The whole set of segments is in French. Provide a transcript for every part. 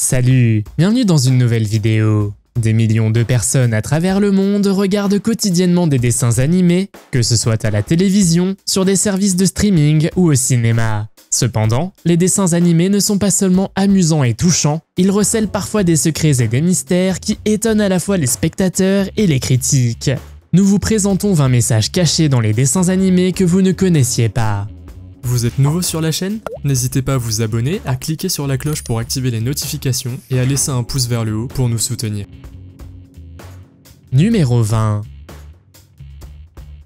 Salut, bienvenue dans une nouvelle vidéo. Des millions de personnes à travers le monde regardent quotidiennement des dessins animés, que ce soit à la télévision, sur des services de streaming ou au cinéma. Cependant, les dessins animés ne sont pas seulement amusants et touchants, ils recèlent parfois des secrets et des mystères qui étonnent à la fois les spectateurs et les critiques. Nous vous présentons 20 messages cachés dans les dessins animés que vous ne connaissiez pas. Vous êtes nouveau sur la chaîne? N'hésitez pas à vous abonner, à cliquer sur la cloche pour activer les notifications et à laisser un pouce vers le haut pour nous soutenir. Numéro 20.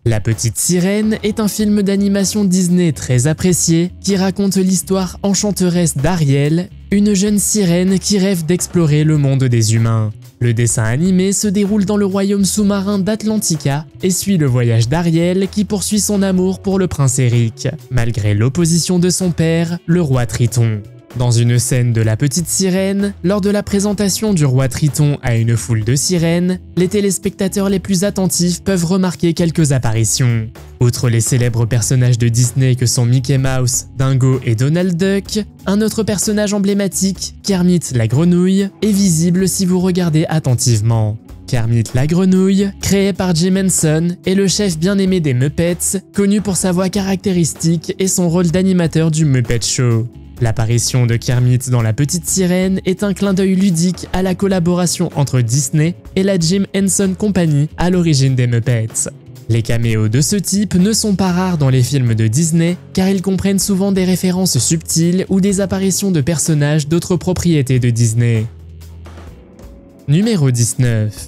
La Petite Sirène est un film d'animation Disney très apprécié qui raconte l'histoire enchanteresse d'Ariel, une jeune sirène qui rêve d'explorer le monde des humains. Le dessin animé se déroule dans le royaume sous-marin d'Atlantica et suit le voyage d'Ariel qui poursuit son amour pour le prince Eric, malgré l'opposition de son père, le roi Triton. Dans une scène de La Petite Sirène, lors de la présentation du roi Triton à une foule de sirènes, les téléspectateurs les plus attentifs peuvent remarquer quelques apparitions. Outre les célèbres personnages de Disney que sont Mickey Mouse, Dingo et Donald Duck, un autre personnage emblématique, Kermit la grenouille, est visible si vous regardez attentivement. Kermit la grenouille, créé par Jim Henson, est le chef bien-aimé des Muppets, connu pour sa voix caractéristique et son rôle d'animateur du Muppet Show. L'apparition de Kermit dans La Petite Sirène est un clin d'œil ludique à la collaboration entre Disney et la Jim Henson Company à l'origine des Muppets. Les caméos de ce type ne sont pas rares dans les films de Disney car ils comprennent souvent des références subtiles ou des apparitions de personnages d'autres propriétés de Disney. Numéro 19.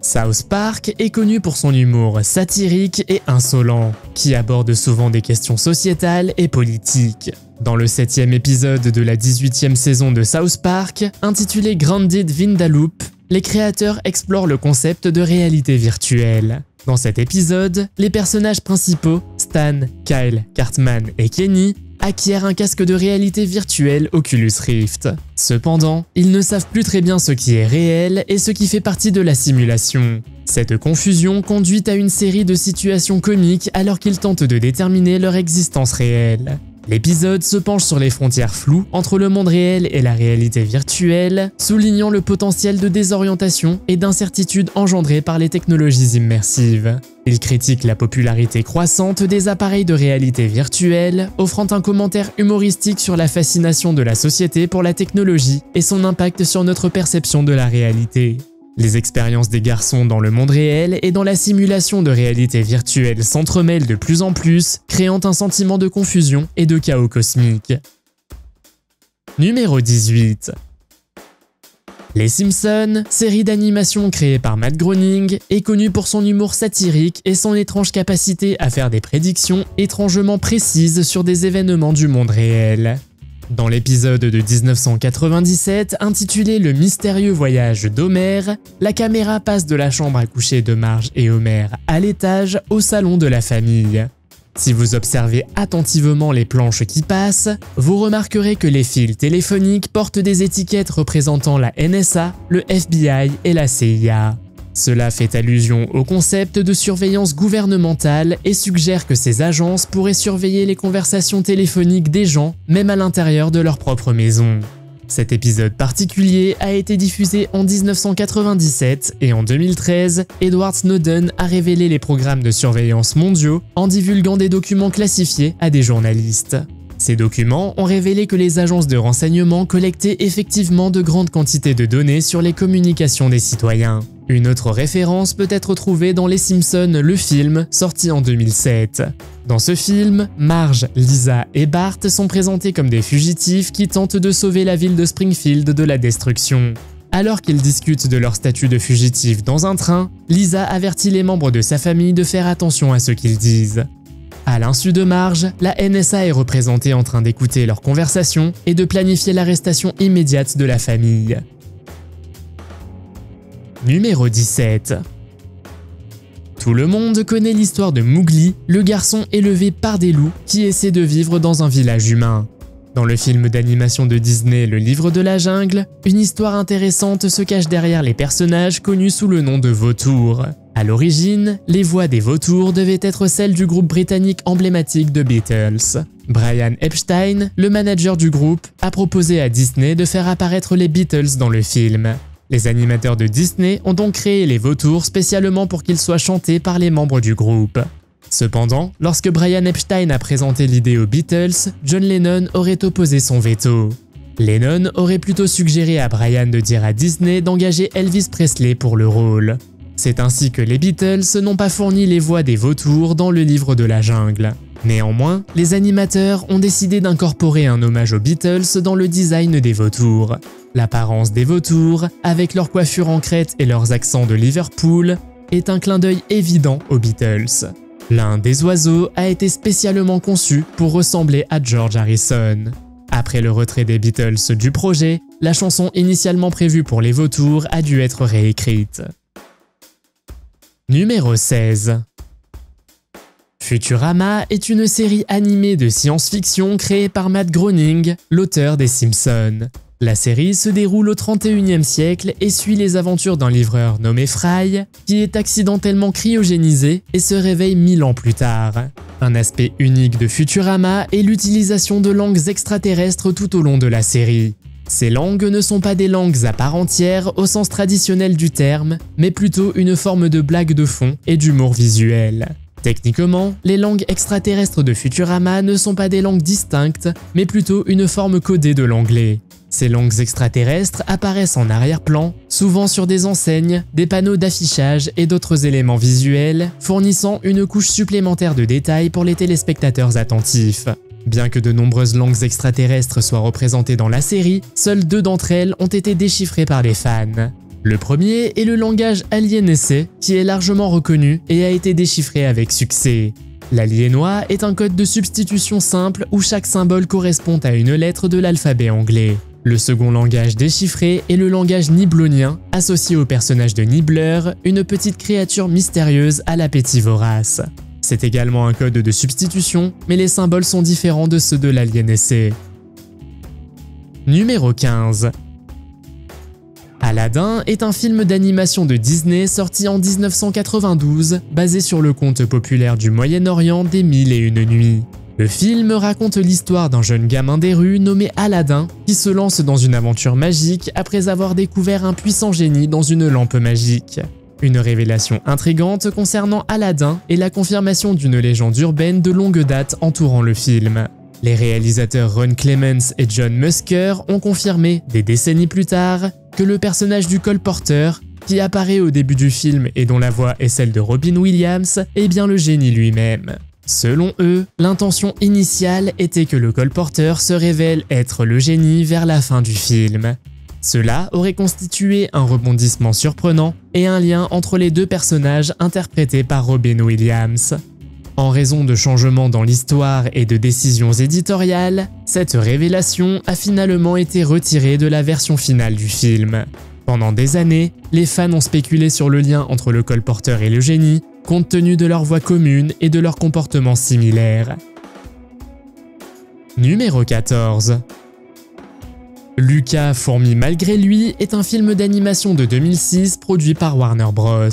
South Park est connu pour son humour satirique et insolent, qui aborde souvent des questions sociétales et politiques. Dans le 7e épisode de la 18e saison de South Park, intitulé Grounded Vindaloop, les créateurs explorent le concept de réalité virtuelle. Dans cet épisode, les personnages principaux, Stan, Kyle, Cartman et Kenny, acquièrent un casque de réalité virtuelle Oculus Rift. Cependant, ils ne savent plus très bien ce qui est réel et ce qui fait partie de la simulation. Cette confusion conduit à une série de situations comiques alors qu'ils tentent de déterminer leur existence réelle. L'épisode se penche sur les frontières floues entre le monde réel et la réalité virtuelle, soulignant le potentiel de désorientation et d'incertitude engendré par les technologies immersives. Il critique la popularité croissante des appareils de réalité virtuelle, offrant un commentaire humoristique sur la fascination de la société pour la technologie et son impact sur notre perception de la réalité. Les expériences des garçons dans le monde réel et dans la simulation de réalité virtuelle s'entremêlent de plus en plus, créant un sentiment de confusion et de chaos cosmique. Numéro 18. Les Simpsons, série d'animation créée par Matt Groening, est connue pour son humour satirique et son étrange capacité à faire des prédictions étrangement précises sur des événements du monde réel. Dans l'épisode de 1997 intitulé Le mystérieux voyage d'Homer, la caméra passe de la chambre à coucher de Marge et Homer à l'étage au salon de la famille. Si vous observez attentivement les planches qui passent, vous remarquerez que les fils téléphoniques portent des étiquettes représentant la NSA, le FBI et la CIA. Cela fait allusion au concept de surveillance gouvernementale et suggère que ces agences pourraient surveiller les conversations téléphoniques des gens, même à l'intérieur de leur propre maison. Cet épisode particulier a été diffusé en 1997 et en 2013, Edward Snowden a révélé les programmes de surveillance mondiaux en divulguant des documents classifiés à des journalistes. Ces documents ont révélé que les agences de renseignement collectaient effectivement de grandes quantités de données sur les communications des citoyens. Une autre référence peut être trouvée dans Les Simpsons, le film, sorti en 2007. Dans ce film, Marge, Lisa et Bart sont présentés comme des fugitifs qui tentent de sauver la ville de Springfield de la destruction. Alors qu'ils discutent de leur statut de fugitif dans un train, Lisa avertit les membres de sa famille de faire attention à ce qu'ils disent. À l'insu de Marge, la NSA est représentée en train d'écouter leur conversation et de planifier l'arrestation immédiate de la famille. Numéro 17. Tout le monde connaît l'histoire de Mowgli, le garçon élevé par des loups qui essaie de vivre dans un village humain. Dans le film d'animation de Disney Le Livre de la Jungle, une histoire intéressante se cache derrière les personnages connus sous le nom de vautours. À l'origine, les voix des vautours devaient être celles du groupe britannique emblématique The Beatles. Brian Epstein, le manager du groupe, a proposé à Disney de faire apparaître les Beatles dans le film. Les animateurs de Disney ont donc créé les vautours spécialement pour qu'ils soient chantés par les membres du groupe. Cependant, lorsque Brian Epstein a présenté l'idée aux Beatles, John Lennon aurait opposé son veto. Lennon aurait plutôt suggéré à Brian de dire à Disney d'engager Elvis Presley pour le rôle. C'est ainsi que les Beatles n'ont pas fourni les voix des vautours dans le livre de la jungle. Néanmoins, les animateurs ont décidé d'incorporer un hommage aux Beatles dans le design des vautours. L'apparence des vautours, avec leur coiffure en crête et leurs accents de Liverpool, est un clin d'œil évident aux Beatles. L'un des oiseaux a été spécialement conçu pour ressembler à George Harrison. Après le retrait des Beatles du projet, la chanson initialement prévue pour les vautours a dû être réécrite. Numéro 16. Futurama est une série animée de science-fiction créée par Matt Groening, l'auteur des Simpsons. La série se déroule au 31e siècle et suit les aventures d'un livreur nommé Fry, qui est accidentellement cryogénisé et se réveille 1000 ans plus tard. Un aspect unique de Futurama est l'utilisation de langues extraterrestres tout au long de la série. Ces langues ne sont pas des langues à part entière au sens traditionnel du terme, mais plutôt une forme de blague de fond et d'humour visuel. Techniquement, les langues extraterrestres de Futurama ne sont pas des langues distinctes, mais plutôt une forme codée de l'anglais. Ces langues extraterrestres apparaissent en arrière-plan, souvent sur des enseignes, des panneaux d'affichage et d'autres éléments visuels, fournissant une couche supplémentaire de détails pour les téléspectateurs attentifs. Bien que de nombreuses langues extraterrestres soient représentées dans la série, seules 2 d'entre elles ont été déchiffrées par les fans. Le premier est le langage aliénessé, qui est largement reconnu et a été déchiffré avec succès. L'aliénois est un code de substitution simple où chaque symbole correspond à une lettre de l'alphabet anglais. Le second langage déchiffré est le langage niblonien, associé au personnage de Nibbler, une petite créature mystérieuse à l'appétit vorace. C'est également un code de substitution, mais les symboles sont différents de ceux de l'aliénessé. Numéro 15. Aladdin est un film d'animation de Disney sorti en 1992, basé sur le conte populaire du Moyen-Orient des 1001 nuits. Le film raconte l'histoire d'un jeune gamin des rues nommé Aladdin qui se lance dans une aventure magique après avoir découvert un puissant génie dans une lampe magique. Une révélation intrigante concernant Aladdin est la confirmation d'une légende urbaine de longue date entourant le film. Les réalisateurs Ron Clements et John Musker ont confirmé, des décennies plus tard, que le personnage du colporteur, qui apparaît au début du film et dont la voix est celle de Robin Williams, est bien le génie lui-même. Selon eux, l'intention initiale était que le colporteur se révèle être le génie vers la fin du film. Cela aurait constitué un rebondissement surprenant et un lien entre les 2 personnages interprétés par Robin Williams. En raison de changements dans l'histoire et de décisions éditoriales, cette révélation a finalement été retirée de la version finale du film. Pendant des années, les fans ont spéculé sur le lien entre le colporteur et le génie, compte tenu de leur voix commune et de leur comportement similaire. Numéro 14. Lucas, fourmi malgré lui est un film d'animation de 2006 produit par Warner Bros.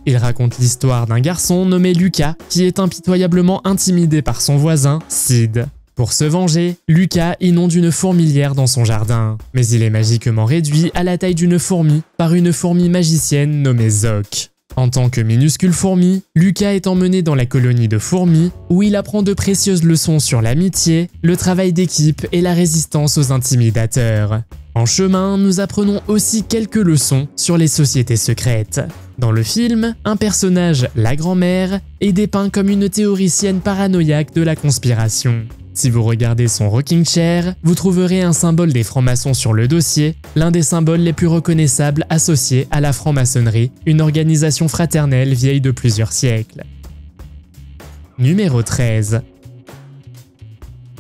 Il raconte l'histoire d'un garçon nommé Lucas qui est impitoyablement intimidé par son voisin, Sid. Pour se venger, Lucas inonde une fourmilière dans son jardin, mais il est magiquement réduit à la taille d'une fourmi par une fourmi magicienne nommée Zoc. En tant que minuscule fourmi, Lucas est emmené dans la colonie de fourmis où il apprend de précieuses leçons sur l'amitié, le travail d'équipe et la résistance aux intimidateurs. En chemin, nous apprenons aussi quelques leçons sur les sociétés secrètes. Dans le film, un personnage, la grand-mère, est dépeint comme une théoricienne paranoïaque de la conspiration. Si vous regardez son rocking chair, vous trouverez un symbole des francs-maçons sur le dossier, l'un des symboles les plus reconnaissables associés à la franc-maçonnerie, une organisation fraternelle vieille de plusieurs siècles. Numéro 13.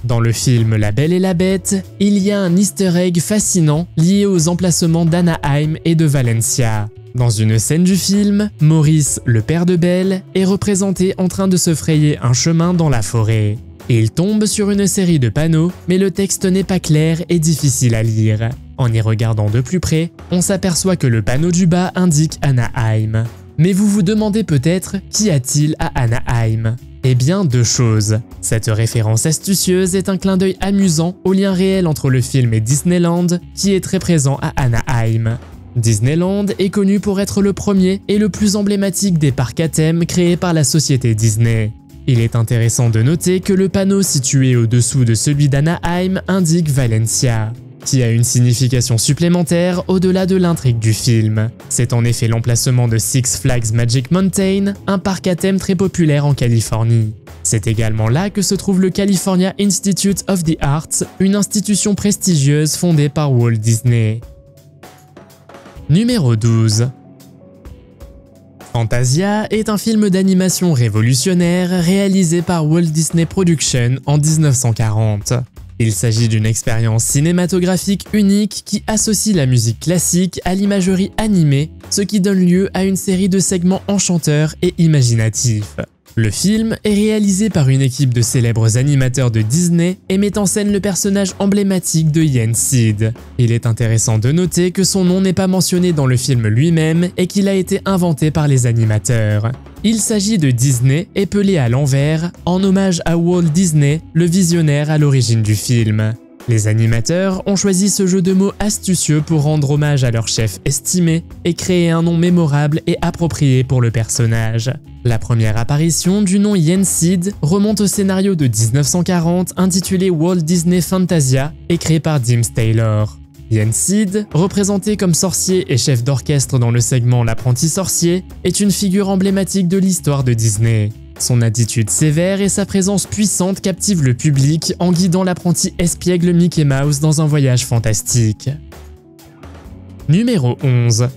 Dans le film La Belle et la Bête, il y a un easter egg fascinant lié aux emplacements d'Anaheim et de Valencia. Dans une scène du film, Maurice, le père de Belle, est représenté en train de se frayer un chemin dans la forêt. Il tombe sur une série de panneaux, mais le texte n'est pas clair et difficile à lire. En y regardant de plus près, on s'aperçoit que le panneau du bas indique Anaheim. Mais vous vous demandez peut-être, qu'y a-t-il à Anaheim? Eh bien, deux choses. Cette référence astucieuse est un clin d'œil amusant au lien réel entre le film et Disneyland, qui est très présent à Anaheim. Disneyland est connu pour être le premier et le plus emblématique des parcs à thème créés par la société Disney. Il est intéressant de noter que le panneau situé au-dessous de celui d'Anaheim indique Valencia, qui a une signification supplémentaire au-delà de l'intrigue du film. C'est en effet l'emplacement de Six Flags Magic Mountain, un parc à thème très populaire en Californie. C'est également là que se trouve le California Institute of the Arts, une institution prestigieuse fondée par Walt Disney. Numéro 12. Fantasia est un film d'animation révolutionnaire réalisé par Walt Disney Productions en 1940. Il s'agit d'une expérience cinématographique unique qui associe la musique classique à l'imagerie animée, ce qui donne lieu à une série de segments enchanteurs et imaginatifs. Le film est réalisé par une équipe de célèbres animateurs de Disney et met en scène le personnage emblématique de Yen Sid. Il est intéressant de noter que son nom n'est pas mentionné dans le film lui-même et qu'il a été inventé par les animateurs. Il s'agit de Disney épelé à l'envers, en hommage à Walt Disney, le visionnaire à l'origine du film. Les animateurs ont choisi ce jeu de mots astucieux pour rendre hommage à leur chef estimé et créer un nom mémorable et approprié pour le personnage. La première apparition du nom Yen Sid remonte au scénario de 1940 intitulé Walt Disney Fantasia, écrit par Dim Taylor. Yen Sid, représenté comme sorcier et chef d'orchestre dans le segment L'apprenti sorcier, est une figure emblématique de l'histoire de Disney. Son attitude sévère et sa présence puissante captivent le public en guidant l'apprenti espiègle Mickey Mouse dans un voyage fantastique. Numéro 11.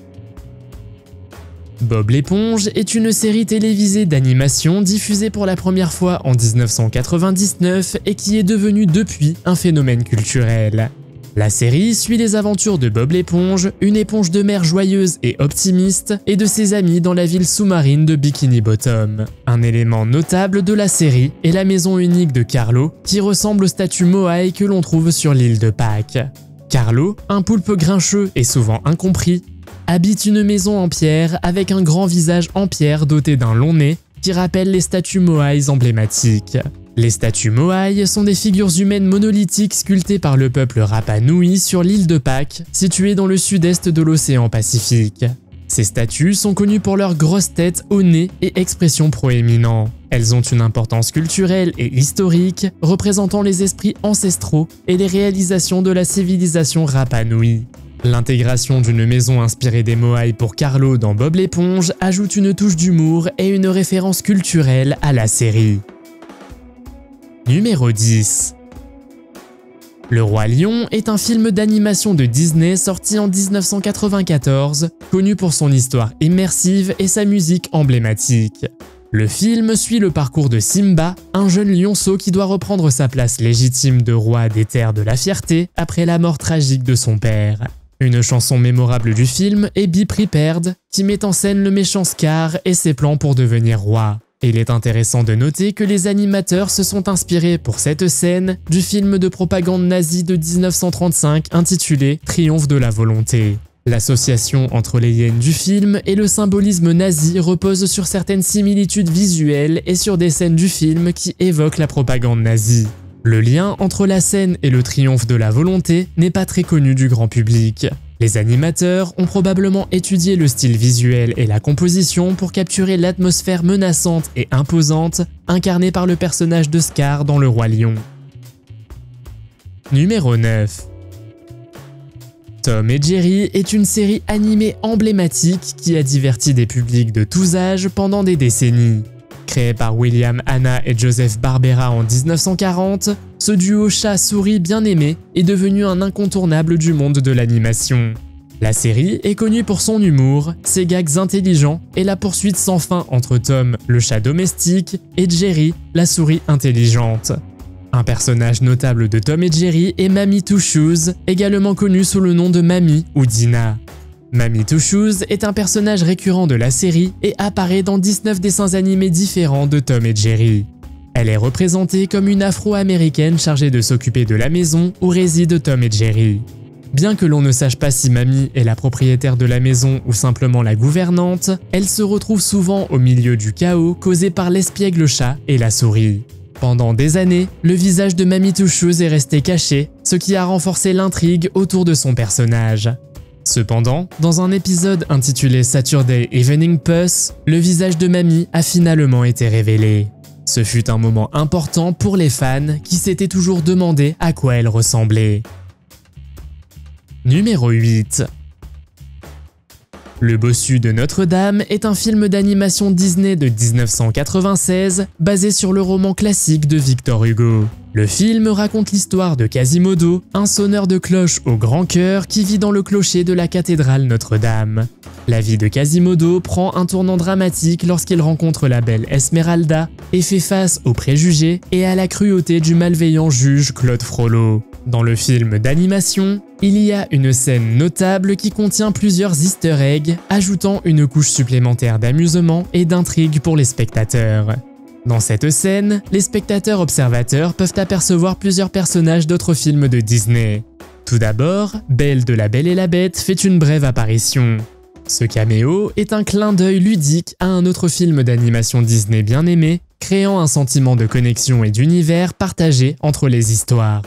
Bob l'éponge est une série télévisée d'animation diffusée pour la première fois en 1999 et qui est devenue depuis un phénomène culturel. La série suit les aventures de Bob l'éponge, une éponge de mer joyeuse et optimiste, et de ses amis dans la ville sous-marine de Bikini Bottom. Un élément notable de la série est la maison unique de Carlo, qui ressemble au statue Moai que l'on trouve sur l'île de Pâques. Carlo, un poulpe grincheux et souvent incompris, habite une maison en pierre avec un grand visage en pierre doté d'un long nez qui rappelle les statues Moai emblématiques. Les statues Moai sont des figures humaines monolithiques sculptées par le peuple Rapa Nui sur l'île de Pâques, située dans le sud-est de l'océan Pacifique. Ces statues sont connues pour leur grosse tête au nez et expression proéminents. Elles ont une importance culturelle et historique, représentant les esprits ancestraux et les réalisations de la civilisation Rapa Nui. L'intégration d'une maison inspirée des Moai pour Carlo dans Bob l'éponge ajoute une touche d'humour et une référence culturelle à la série. Numéro 10. Le Roi Lion est un film d'animation de Disney sorti en 1994, connu pour son histoire immersive et sa musique emblématique. Le film suit le parcours de Simba, un jeune lionceau qui doit reprendre sa place légitime de roi des terres de la fierté après la mort tragique de son père. Une chanson mémorable du film est Be Prepared, qui met en scène le méchant Scar et ses plans pour devenir roi. Il est intéressant de noter que les animateurs se sont inspirés pour cette scène du film de propagande nazi de 1935 intitulé Triomphe de la volonté. L'association entre les hyènes du film et le symbolisme nazi repose sur certaines similitudes visuelles et sur des scènes du film qui évoquent la propagande nazie. Le lien entre la scène et le triomphe de la volonté n'est pas très connu du grand public. Les animateurs ont probablement étudié le style visuel et la composition pour capturer l'atmosphère menaçante et imposante incarnée par le personnage de Scar dans Le Roi Lion. Numéro 9. Tom et Jerry est une série animée emblématique qui a diverti des publics de tous âges pendant des décennies. Créé par William Hanna et Joseph Barbera en 1940, ce duo chat-souris bien aimé est devenu un incontournable du monde de l'animation. La série est connue pour son humour, ses gags intelligents et la poursuite sans fin entre Tom, le chat domestique, et Jerry, la souris intelligente. Un personnage notable de Tom et Jerry est Mamie Two Shoes, également connue sous le nom de Mamie ou Dinah. Mamie Two Shoes est un personnage récurrent de la série et apparaît dans 19 dessins animés différents de Tom et Jerry. Elle est représentée comme une afro-américaine chargée de s'occuper de la maison où résident Tom et Jerry. Bien que l'on ne sache pas si Mamie est la propriétaire de la maison ou simplement la gouvernante, elle se retrouve souvent au milieu du chaos causé par l'espiègle chat et la souris. Pendant des années, le visage de Mamie Two-Shoes est resté caché, ce qui a renforcé l'intrigue autour de son personnage. Cependant, dans un épisode intitulé Saturday Evening Puss, le visage de Mamie a finalement été révélé. Ce fut un moment important pour les fans qui s'étaient toujours demandé à quoi elle ressemblait. Numéro 8. Le Bossu de Notre-Dame est un film d'animation Disney de 1996 basé sur le roman classique de Victor Hugo. Le film raconte l'histoire de Quasimodo, un sonneur de cloche au grand cœur qui vit dans le clocher de la cathédrale Notre-Dame. La vie de Quasimodo prend un tournant dramatique lorsqu'il rencontre la belle Esmeralda et fait face aux préjugés et à la cruauté du malveillant juge Claude Frollo. Dans le film d'animation, il y a une scène notable qui contient plusieurs easter eggs, ajoutant une couche supplémentaire d'amusement et d'intrigue pour les spectateurs. Dans cette scène, les spectateurs observateurs peuvent apercevoir plusieurs personnages d'autres films de Disney. Tout d'abord, Belle de La Belle et la Bête fait une brève apparition. Ce caméo est un clin d'œil ludique à un autre film d'animation Disney bien aimé, créant un sentiment de connexion et d'univers partagé entre les histoires.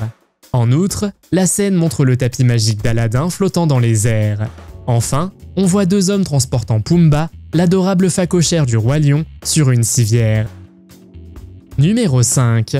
En outre, la scène montre le tapis magique d'Aladin flottant dans les airs. Enfin, on voit deux hommes transportant Pumba, l'adorable phacochère du Roi Lion, sur une civière. Numéro 5.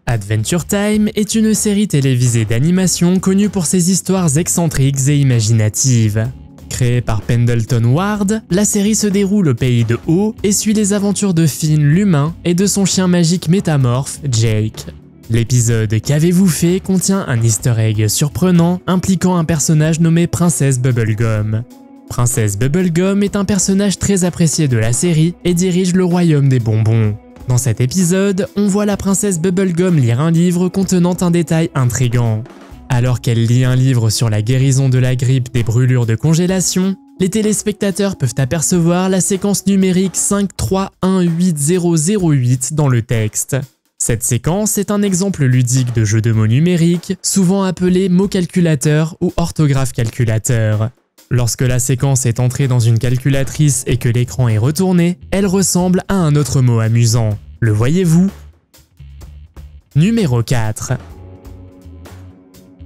Adventure Time est une série télévisée d'animation connue pour ses histoires excentriques et imaginatives. Créée par Pendleton Ward, la série se déroule au pays de Haut et suit les aventures de Finn l'humain et de son chien magique métamorphe, Jake. L'épisode Qu'avez-vous fait contient un easter egg surprenant impliquant un personnage nommé Princesse Bubblegum. Princesse Bubblegum est un personnage très apprécié de la série et dirige le royaume des bonbons. Dans cet épisode, on voit la princesse Bubblegum lire un livre contenant un détail intriguant. Alors qu'elle lit un livre sur la guérison de la grippe des brûlures de congélation, les téléspectateurs peuvent apercevoir la séquence numérique 531808 dans le texte. Cette séquence est un exemple ludique de jeu de mots numérique, souvent appelé mot calculateur ou orthographe calculateur. Lorsque la séquence est entrée dans une calculatrice et que l'écran est retourné, elle ressemble à un autre mot amusant. Le voyez-vous? Numéro 4.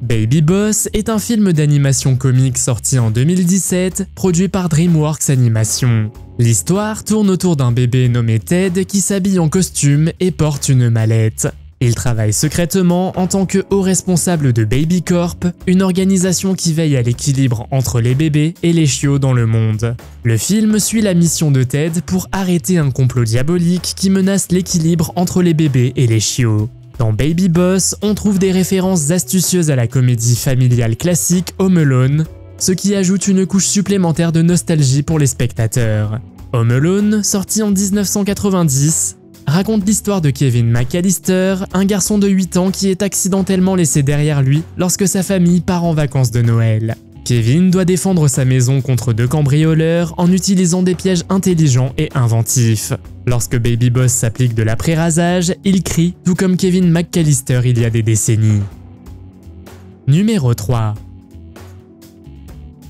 Baby Boss est un film d'animation comique sorti en 2017, produit par DreamWorks Animation. L'histoire tourne autour d'un bébé nommé Ted qui s'habille en costume et porte une mallette. Il travaille secrètement en tant que haut responsable de Baby Corp, une organisation qui veille à l'équilibre entre les bébés et les chiots dans le monde. Le film suit la mission de Ted pour arrêter un complot diabolique qui menace l'équilibre entre les bébés et les chiots. Dans Baby Boss, on trouve des références astucieuses à la comédie familiale classique Home Alone, ce qui ajoute une couche supplémentaire de nostalgie pour les spectateurs. Home Alone, sorti en 1990, raconte l'histoire de Kevin McAllister, un garçon de 8 ans qui est accidentellement laissé derrière lui lorsque sa famille part en vacances de Noël. Kevin doit défendre sa maison contre deux cambrioleurs en utilisant des pièges intelligents et inventifs. Lorsque Baby Boss s'applique de l'après-rasage, il crie, tout comme Kevin McAllister il y a des décennies. Numéro 3.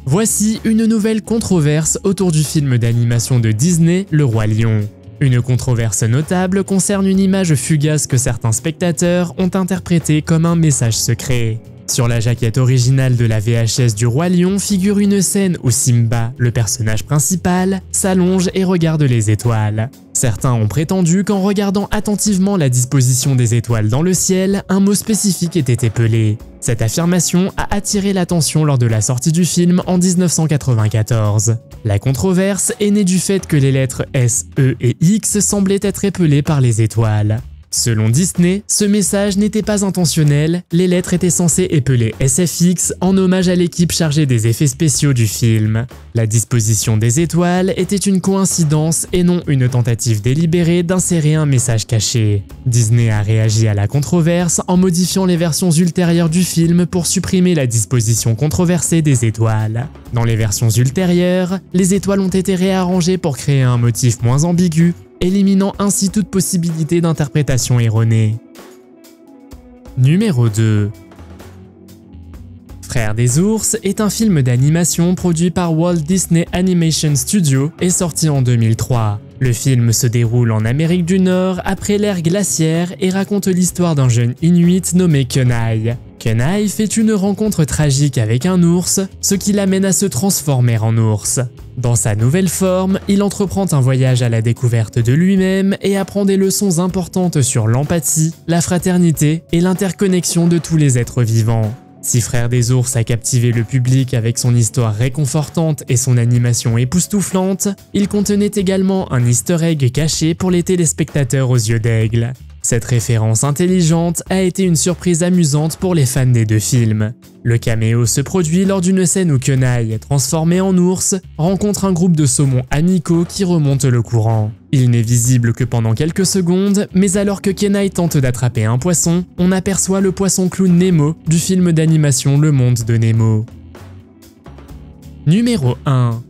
Voici une nouvelle controverse autour du film d'animation de Disney, Le Roi Lion. Une controverse notable concerne une image fugace que certains spectateurs ont interprétée comme un message secret. Sur la jaquette originale de la VHS du Roi Lion figure une scène où Simba, le personnage principal, s'allonge et regarde les étoiles. Certains ont prétendu qu'en regardant attentivement la disposition des étoiles dans le ciel, un mot spécifique était épelé. Cette affirmation a attiré l'attention lors de la sortie du film en 1994. La controverse est née du fait que les lettres S, E et X semblaient être épelées par les étoiles. Selon Disney, ce message n'était pas intentionnel, les lettres étaient censées épeler SFX en hommage à l'équipe chargée des effets spéciaux du film. La disposition des étoiles était une coïncidence et non une tentative délibérée d'insérer un message caché. Disney a réagi à la controverse en modifiant les versions ultérieures du film pour supprimer la disposition controversée des étoiles. Dans les versions ultérieures, les étoiles ont été réarrangées pour créer un motif moins ambigu, éliminant ainsi toute possibilité d'interprétation erronée. Numéro 2. Frères des ours est un film d'animation produit par Walt Disney Animation Studio et sorti en 2003. Le film se déroule en Amérique du Nord après l'ère glaciaire et raconte l'histoire d'un jeune Inuit nommé Kenai. Kenai fait une rencontre tragique avec un ours, ce qui l'amène à se transformer en ours. Dans sa nouvelle forme, il entreprend un voyage à la découverte de lui-même et apprend des leçons importantes sur l'empathie, la fraternité et l'interconnexion de tous les êtres vivants. Si Frères des ours a captivé le public avec son histoire réconfortante et son animation époustouflante, il contenait également un easter egg caché pour les téléspectateurs aux yeux d'aigle. Cette référence intelligente a été une surprise amusante pour les fans des deux films. Le caméo se produit lors d'une scène où Kenai, transformé en ours, rencontre un groupe de saumons amicaux qui remontent le courant. Il n'est visible que pendant quelques secondes, mais alors que Kenai tente d'attraper un poisson, on aperçoit le poisson clown Nemo du film d'animation Le Monde de Nemo. Numéro 1.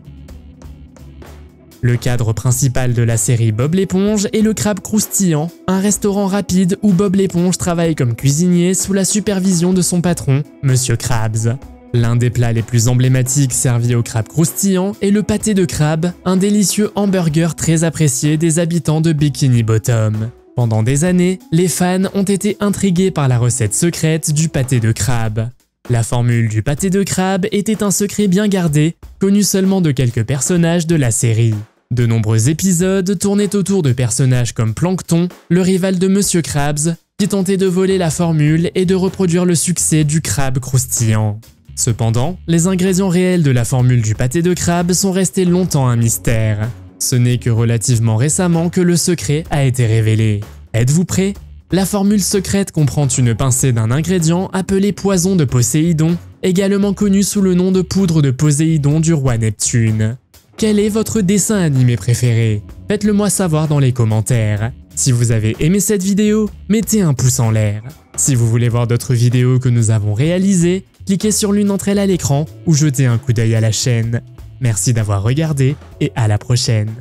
Le cadre principal de la série Bob l'éponge est le Crabe Croustillant, un restaurant rapide où Bob l'éponge travaille comme cuisinier sous la supervision de son patron, Monsieur Krabs. L'un des plats les plus emblématiques servis au crabe croustillant est le pâté de crabe, un délicieux hamburger très apprécié des habitants de Bikini Bottom. Pendant des années, les fans ont été intrigués par la recette secrète du pâté de crabe. La formule du pâté de crabe était un secret bien gardé, connu seulement de quelques personnages de la série. De nombreux épisodes tournaient autour de personnages comme Plankton, le rival de Monsieur Krabs, qui tentait de voler la formule et de reproduire le succès du crabe croustillant. Cependant, les ingrédients réels de la formule du pâté de crabe sont restés longtemps un mystère. Ce n'est que relativement récemment que le secret a été révélé. Êtes-vous prêts ? La formule secrète comprend une pincée d'un ingrédient appelé poison de Poséidon, également connu sous le nom de poudre de Poséidon du roi Neptune. Quel est votre dessin animé préféré? Faites-le moi savoir dans les commentaires. Si vous avez aimé cette vidéo, mettez un pouce en l'air. Si vous voulez voir d'autres vidéos que nous avons réalisées, cliquez sur l'une d'entre elles à l'écran ou jetez un coup d'œil à la chaîne. Merci d'avoir regardé et à la prochaine.